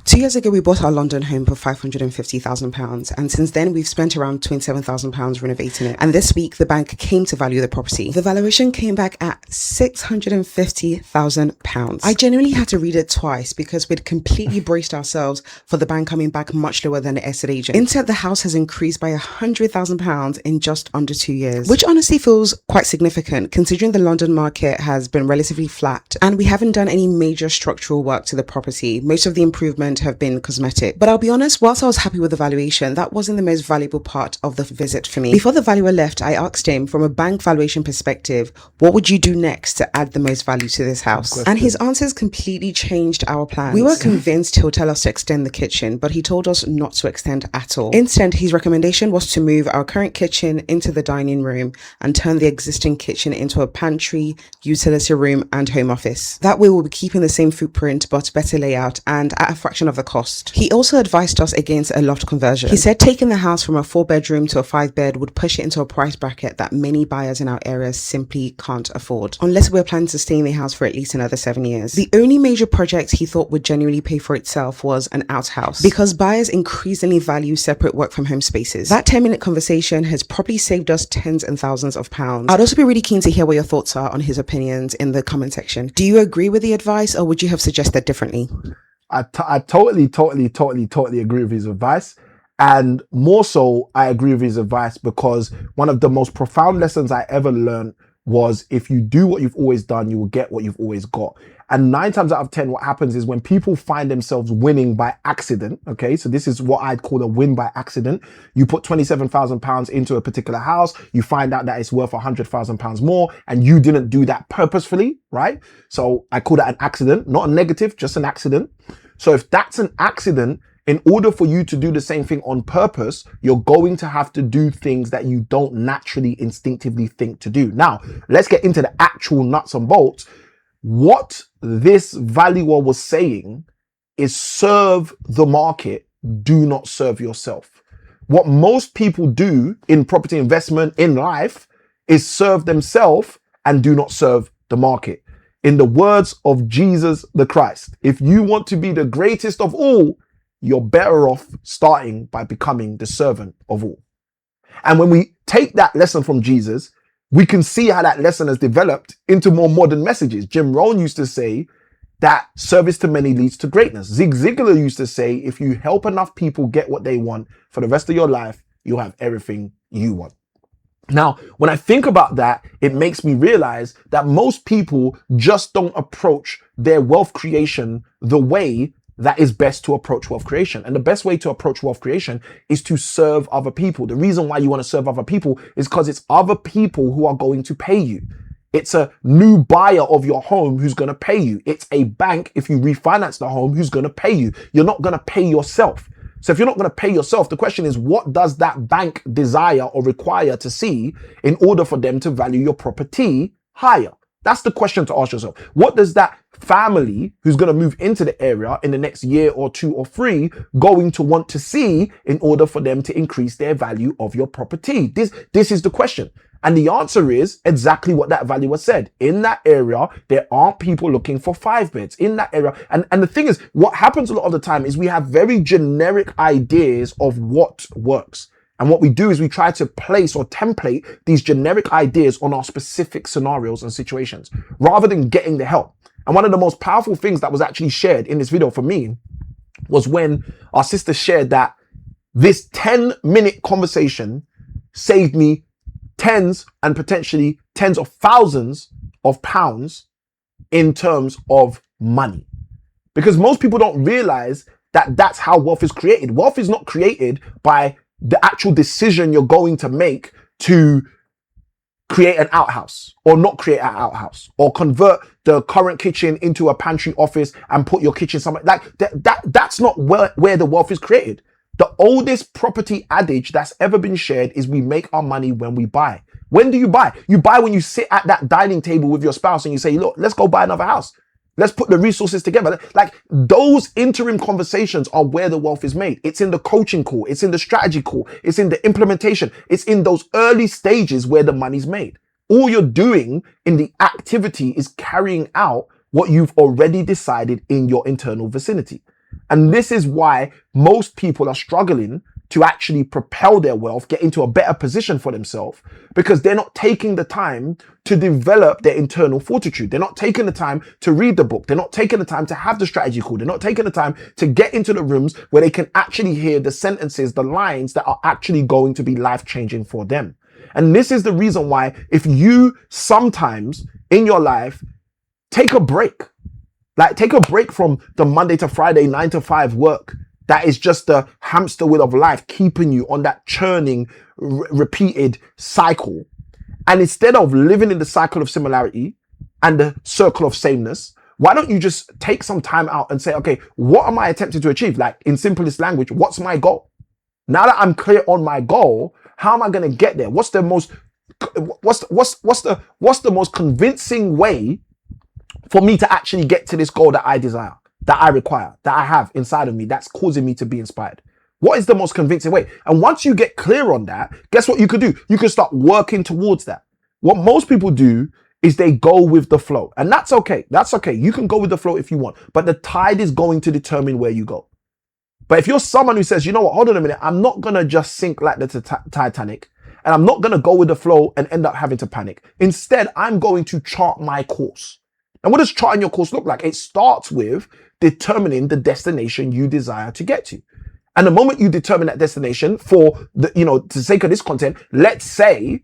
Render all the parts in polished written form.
2 years ago, we bought our London home for £550,000, and since then, we've spent around £27,000 renovating it. And this week, the bank came to value the property. The valuation came back at £650,000. I genuinely had to read it twice because we'd completely braced ourselves for the bank coming back much lower than the estate agent. Instead, the house has increased by £100,000 in just under 2 years, which honestly feels quite significant considering the London market has been relatively flat and we haven't done any major structural work to the property. Most of the improvement have been cosmetic. But I'll be honest, whilst I was happy with the valuation, that wasn't the most valuable part of the visit for me. Before the valuer left, I asked him, from a bank valuation perspective, what would you do next to add the most value to this house? And his answers completely changed our plans. We were convinced he'll tell us to extend the kitchen, but he told us not to extend at all. Instead, his recommendation was to move our current kitchen into the dining room and turn the existing kitchen into a pantry, utility room, and home office. That way we'll be keeping the same footprint but better layout and at a fraction of the cost. He also advised us against a loft conversion. He said taking the house from a 4-bedroom to a 5-bed would push it into a price bracket that many buyers in our area simply can't afford, unless we're planning to stay in the house for at least another 7 years. The only major project he thought would genuinely pay for itself was an outhouse, because buyers increasingly value separate work from home spaces. That 10-minute conversation has probably saved us tens and thousands of pounds. I'd also be really keen to hear what your thoughts are on his opinions in the comment section. Do you agree with the advice, or would you have suggested differently? I totally agree with his advice. And more so, I agree with his advice because one of the most profound lessons I ever learned was if you do what you've always done, you will get what you've always got. And 9 times out of 10, what happens is when people find themselves winning by accident, okay, so this is what I'd call a win by accident. You put £27,000 into a particular house, you find out that it's worth £100,000 more, and you didn't do that purposefully, right? So I call that an accident, not a negative, just an accident. So if that's an accident, in order for you to do the same thing on purpose, you're going to have to do things that you don't naturally, instinctively think to do. Now, let's get into the actual nuts and bolts. What this valuer was saying is serve the market, do not serve yourself. What most people do in property investment in life is serve themselves and do not serve the market. In the words of Jesus the Christ, if you want to be the greatest of all, you're better off starting by becoming the servant of all. And when we take that lesson from Jesus, we can see how that lesson has developed into more modern messages. Jim Rohn used to say that service to many leads to greatness. Zig Ziglar used to say, if you help enough people get what they want for the rest of your life, you'll have everything you want. Now, when I think about that, it makes me realize that most people just don't approach their wealth creation the way that is best to approach wealth creation. And the best way to approach wealth creation is to serve other people. The reason why you want to serve other people is because it's other people who are going to pay you. It's a new buyer of your home who's going to pay you. It's a bank, if you refinance the home, who's going to pay you. You're not going to pay yourself. So if you're not going to pay yourself, the question is, what does that bank desire or require to see in order for them to value your property higher? That's the question to ask yourself. What does that family who's going to move into the area in the next year or 2 or 3 going to want to see in order for them to increase their value of your property? This is the question. And the answer is exactly what that valuer said. In that area, there aren't people looking for 5 beds in that area. And the thing is, what happens a lot of the time is we have very generic ideas of what works. And what we do is we try to place or template these generic ideas on our specific scenarios and situations rather than getting the help. And one of the most powerful things that was actually shared in this video for me was when our sister shared that this 10-minute conversation saved me tens and potentially tens of thousands of pounds in terms of money. Because most people don't realize that that's how wealth is created. Wealth is not created by the actual decision you're going to make to create an outhouse or not create an outhouse or convert the current kitchen into a pantry office and put your kitchen somewhere like that's not where the wealth is created. The oldest property adage that's ever been shared is we make our money when we buy. When do you buy? You buy when you sit at that dining table with your spouse and you say, look, let's go buy another house. Let's put the resources together. Like those interim conversations are where the wealth is made. It's in the coaching call. It's in the strategy call. It's in the implementation. It's in those early stages where the money's made. All you're doing in the activity is carrying out what you've already decided in your internal vicinity. And this is why most people are struggling to actually propel their wealth, get into a better position for themselves, because they're not taking the time to develop their internal fortitude. They're not taking the time to read the book. They're not taking the time to have the strategy call. They're not taking the time to get into the rooms where they can actually hear the sentences, the lines that are actually going to be life-changing for them. And this is the reason why, if you sometimes in your life take a break, like take a break from the Monday to Friday 9 to 5 work, that is just the hamster wheel of life, keeping you on that churning, repeated cycle. And instead of living in the cycle of similarity and the circle of sameness, why don't you just take some time out and say, okay, what am I attempting to achieve? Like, in simplest language, what's my goal? Now that I'm clear on my goal, how am I going to get there? What's the most convincing way for me to actually get to this goal that I desire, that I require, that I have inside of me, that's causing me to be inspired? What is the most convincing way? And once you get clear on that, guess what you could do? You can start working towards that. What most people do is they go with the flow. And that's okay. That's okay. You can go with the flow if you want, but the tide is going to determine where you go. But if you're someone who says, you know what, hold on a minute, I'm not going to just sink like the Titanic, and I'm not going to go with the flow and end up having to panic. Instead, I'm going to chart my course. And what does charting your course look like? It starts with determining the destination you desire to get to. And the moment you determine that destination, for the, to sake of this content, let's say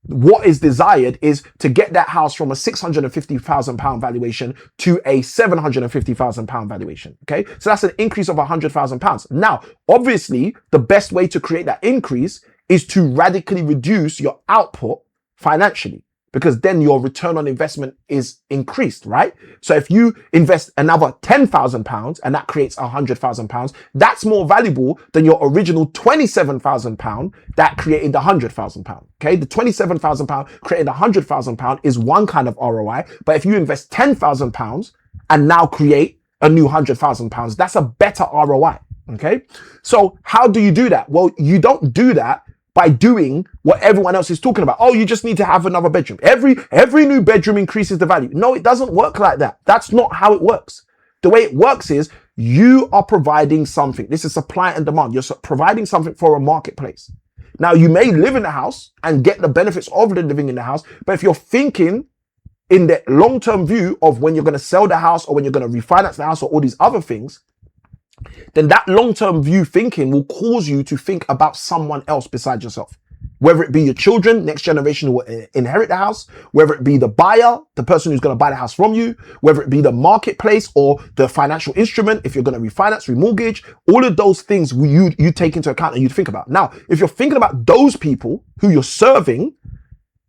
what is desired is to get that house from a £650,000 valuation to a £750,000 valuation. Okay. So that's an increase of £100,000. Now, obviously, the best way to create that increase is to radically reduce your output financially, because then your return on investment is increased, right? So if you invest another £10,000 and that creates £100,000, that's more valuable than your original £27,000 that created the £100,000. Okay, the £27,000 creating £100,000 is one kind of ROI, but if you invest £10,000 and now create a new £100,000, that's a better ROI. Okay, so how do you do that? Well, you don't do that by doing what everyone else is talking about. Oh, you just need to have another bedroom. Every new bedroom increases the value. No, it doesn't work like that. That's not how it works. The way it works is you are providing something. This is supply and demand. You're providing something for a marketplace. Now, you may live in the house and get the benefits of the living in the house, but if you're thinking in the long-term view of when you're going to sell the house or when you're going to refinance the house or all these other things, then that long-term view thinking will cause you to think about someone else besides yourself. Whether it be your children, next generation who will inherit the house, whether it be the buyer, the person who's going to buy the house from you, whether it be the marketplace or the financial instrument, if you're going to refinance, remortgage, all of those things you take into account and you think about. Now, if you're thinking about those people who you're serving,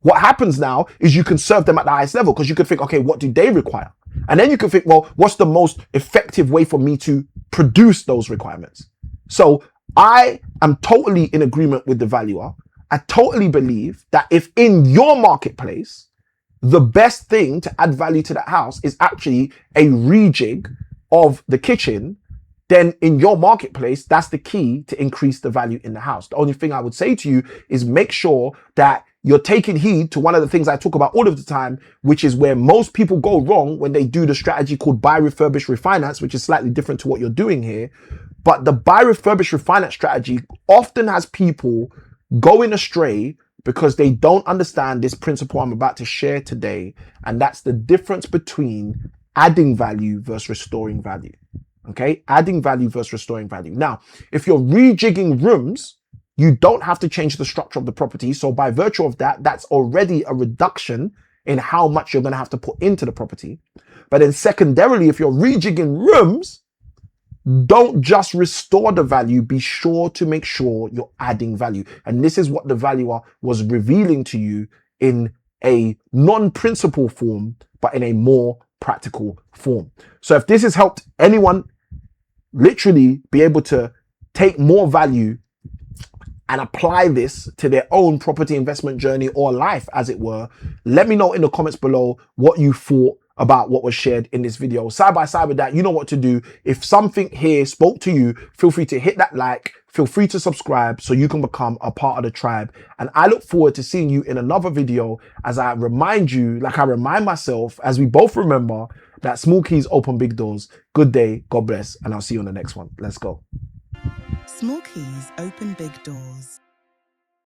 what happens now is you can serve them at the highest level, because you could think, okay, what do they require? And then you can think, well, what's the most effective way for me to produce those requirements? So I am totally in agreement with the valuer. I totally believe that if in your marketplace, the best thing to add value to that house is actually a rejig of the kitchen, then in your marketplace, that's the key to increase the value in the house. The only thing I would say to you is make sure that you're taking heed to one of the things I talk about all of the time, which is where most people go wrong when they do the strategy called buy, refurbish, refinance, which is slightly different to what you're doing here. But the buy, refurbish, refinance strategy often has people going astray because they don't understand this principle I'm about to share today. And that's the difference between adding value versus restoring value. Okay, adding value versus restoring value. Now, if you're rejigging rooms, you don't have to change the structure of the property. So by virtue of that, that's already a reduction in how much you're going to have to put into the property. But then secondarily, if you're rejigging rooms, don't just restore the value. Be sure to make sure you're adding value. And this is what the valuer was revealing to you in a non-principle form, but in a more practical form. So if this has helped anyone literally be able to take more value and apply this to their own property investment journey or life, as it were, let me know in the comments below what you thought about what was shared in this video. Side by side with that, you know what to do. If something here spoke to you, feel free to hit that like, feel free to subscribe so you can become a part of the tribe. And I look forward to seeing you in another video as I remind you, like I remind myself, as we both remember, that small keys open big doors. Good day, God bless, and I'll see you on the next one. Let's go. Small keys open big doors.